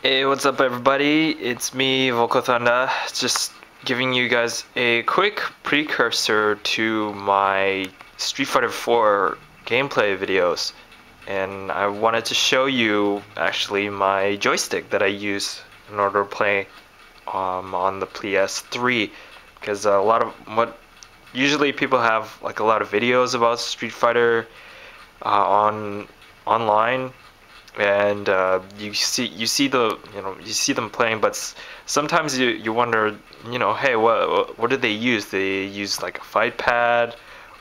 Hey, what's up everybody? It's me, Vocal Thunder, just giving you guys a quick precursor to my Street Fighter 4 gameplay videos. And I wanted to show you actually my joystick that I use in order to play on the PS3, because a lot of what usually people have like a lot of videos about Street Fighter on online, and you see them playing, but sometimes you wonder, hey, what did they use? They use like a fight pad,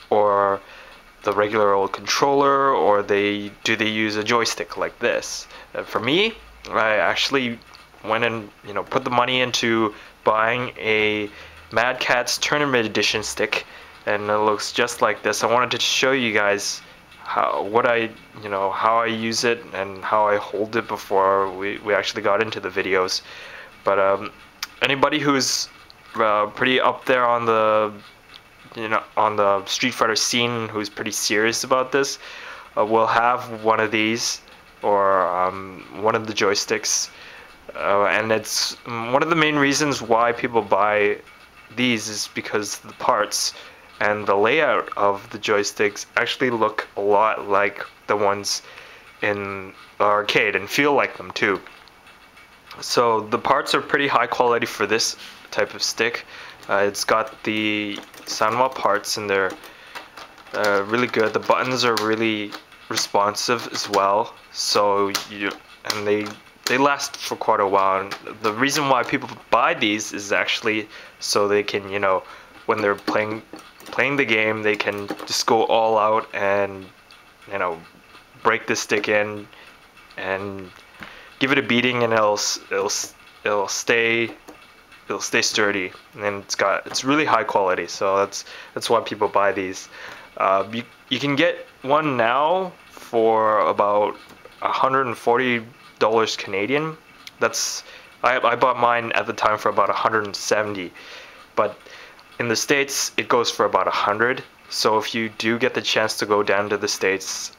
or the regular old controller, or do they use a joystick like this? For me, I actually went and put the money into buying a Madcatz Tournament Edition stick, and it looks just like this. I wanted to show you guys how I use it and how I hold it before we actually got into the videos. But anybody who's pretty up there on the Street Fighter scene, who's pretty serious about this, will have one of these, or one of the joysticks, and it's one of the main reasons why people buy these is because the parts and the layout of the joysticks actually look a lot like the ones in the arcade and feel like them too. So the parts are pretty high quality for this type of stick. It's got the Sanwa parts, and they're really good. The buttons are really responsive as well, so they last for quite a while. And the reason why people buy these is actually so they can, when they're playing the game, they can just go all out and break the stick in and give it a beating, and it'll stay sturdy, and it's really high quality. So that's why people buy these. You can get one now for about $140 Canadian. I bought mine at the time for about 170, but in the States it goes for about 100. So if you do get the chance to go down to the States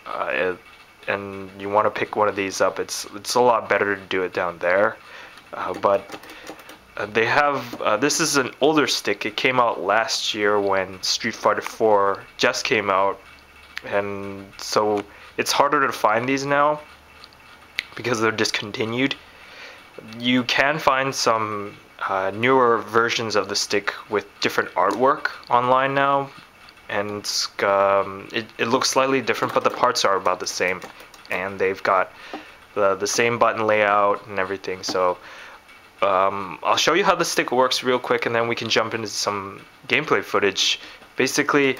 and you want to pick one of these up, it's a lot better to do it down there. But they have this is an older stick. It came out last year when Street Fighter 4 just came out, and so it's harder to find these now because they're discontinued. You can find some newer versions of the stick with different artwork online now, and it looks slightly different, but the parts are about the same, and they've got the same button layout and everything. So I'll show you how the stick works real quick, and then we can jump into some gameplay footage. Basically,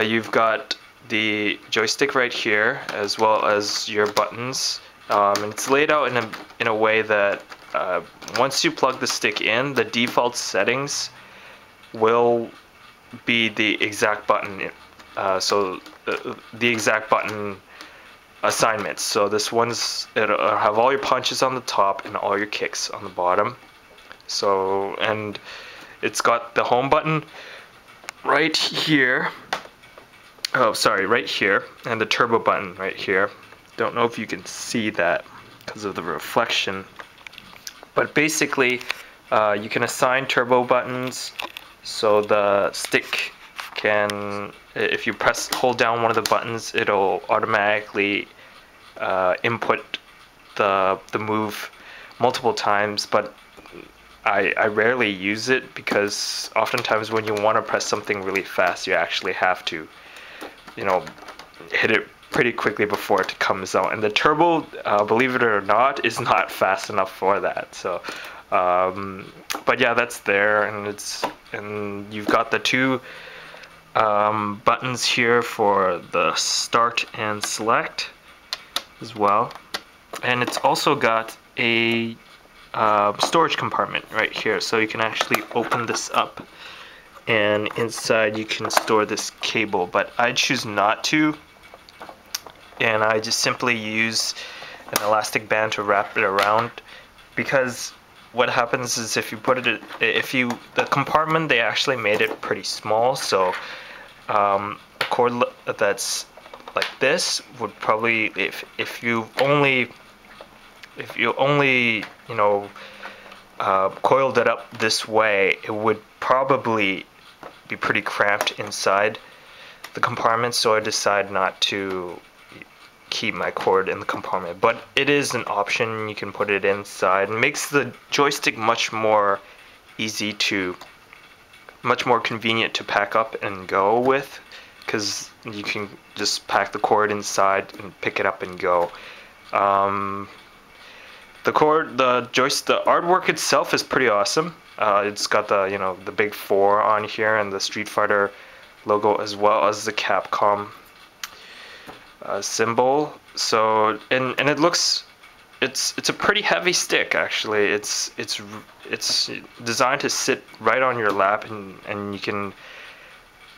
you've got the joystick right here, as well as your buttons, and it's laid out in a way that once you plug the stick in, the default settings will be the exact button, the exact button assignments. So it'll have all your punches on the top and all your kicks on the bottom. So, and it's got the home button right here. Oh, sorry, right here, and the turbo button right here. Don't know if you can see that because of the reflection, but basically you can assign turbo buttons. So the stick can, if you hold down one of the buttons, it'll automatically input the move multiple times. But I rarely use it, because oftentimes when you want to press something really fast, you actually have to hit it pretty quickly before it comes out. And the turbo, believe it or not, is not fast enough for that. So but yeah, that's there, and you've got the two buttons here for the start and select as well, and it's also got a storage compartment right here, so you can actually open this up, and inside you can store this cable, but I choose not to, and I just simply use an elastic band to wrap it around, because what happens is if you put it, the compartment, they actually made it pretty small, so a cord that's like this would probably, if you only if you only, you know, coiled it up this way, it would probably be pretty cramped inside the compartment, so I decided not to keep my cord in the compartment. But it is an option, you can put it inside. It makes the joystick much more convenient to pack up and go with, because you can just pack the cord inside and pick it up and go. The artwork itself is pretty awesome. It's got the, you know, the big 4 on here and the Street Fighter logo, as well as the Capcom symbol. So and it looks, it's a pretty heavy stick actually. It's designed to sit right on your lap, and you can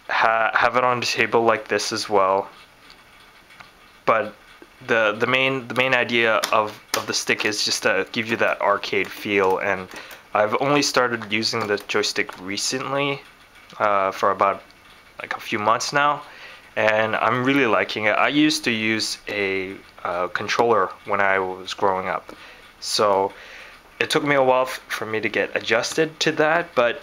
have it on the table like this as well. But the main idea of the stick is just to give you that arcade feel, and I've only started using the joystick recently, for about like a few months now, and I'm really liking it. I used to use a controller when I was growing up, so it took me a while for me to get adjusted to that, but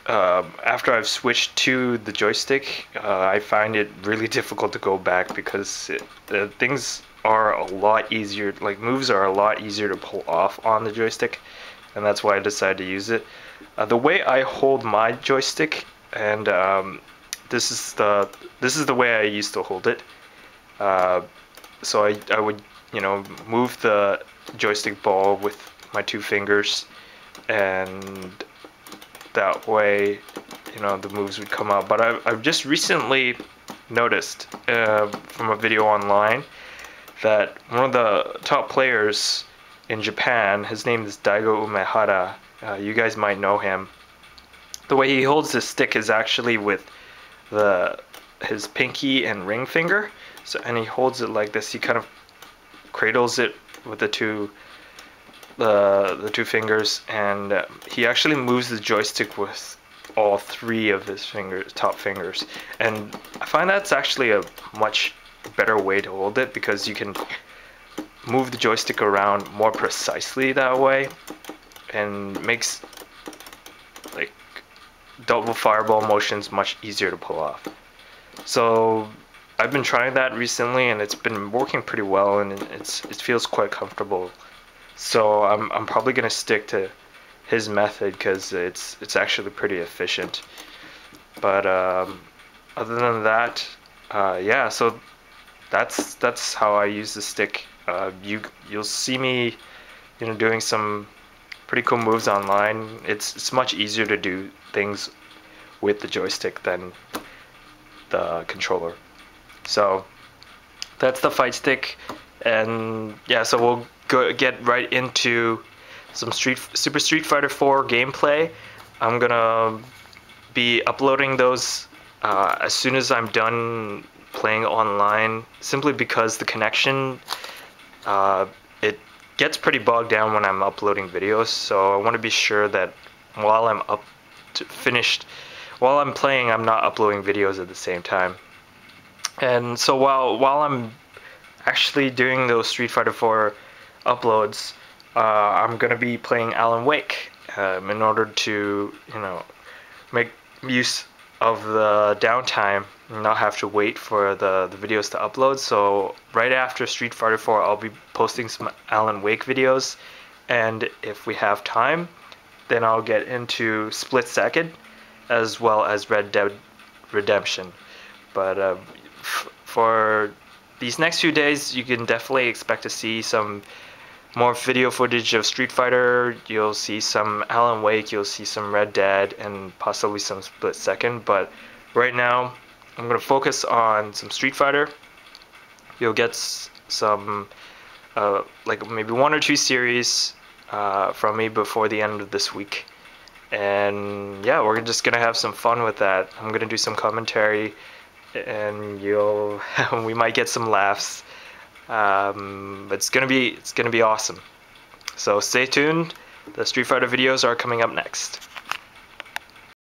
after I've switched to the joystick, I find it really difficult to go back, because things are a lot easier, like moves are a lot easier to pull off on the joystick, and that's why I decided to use it. The way I hold my joystick, and this is the way I used to hold it. So I would, you know, move the joystick ball with my 2 fingers, and that way, you know, the moves would come out. But I've just recently noticed from a video online that one of the top players in Japan, his name is Daigo Umehara, you guys might know him. The way he holds his stick is actually with his pinky and ring finger. So, and he holds it like this. He kind of cradles it with the two fingers, and he actually moves the joystick with all 3 of his top fingers. And I find that's actually a much better way to hold it, because you can move the joystick around more precisely that way, and makes like double fireball motions much easier to pull off. So I've been trying that recently, and it's been working pretty well, and it feels quite comfortable. So I'm probably gonna stick to his method, because it's actually pretty efficient. But other than that, yeah. So that's how I use the stick. You'll see me, you know, doing some pretty cool moves online. It's much easier to do things with the joystick than the controller. So that's the fight stick, and yeah, so we'll get right into some Super Street Fighter 4 gameplay. I'm gonna be uploading those as soon as I'm done playing online, simply because the connection, it gets pretty bogged down when I'm uploading videos, so I want to be sure that while I'm while I'm playing, I'm not uploading videos at the same time. And so while I'm actually doing those Street Fighter 4 uploads, I'm gonna be playing Alan Wake in order to, you know, make use of the downtime and not have to wait for the videos to upload. So right after Street Fighter 4, I'll be posting some Alan Wake videos, and if we have time, then I'll get into Split Second as well as Red Dead Redemption. But for these next few days, you can definitely expect to see some more video footage of Street Fighter. You'll see some Alan Wake, you'll see some Red Dead, and possibly some Split Second. But right now, I'm going to focus on some Street Fighter. You'll get some, like maybe 1 or 2 series from me before the end of this week. And yeah, we're just going to have some fun with that. I'm going to do some commentary, and we might get some laughs. But it's gonna be awesome. So stay tuned. The Street Fighter videos are coming up next.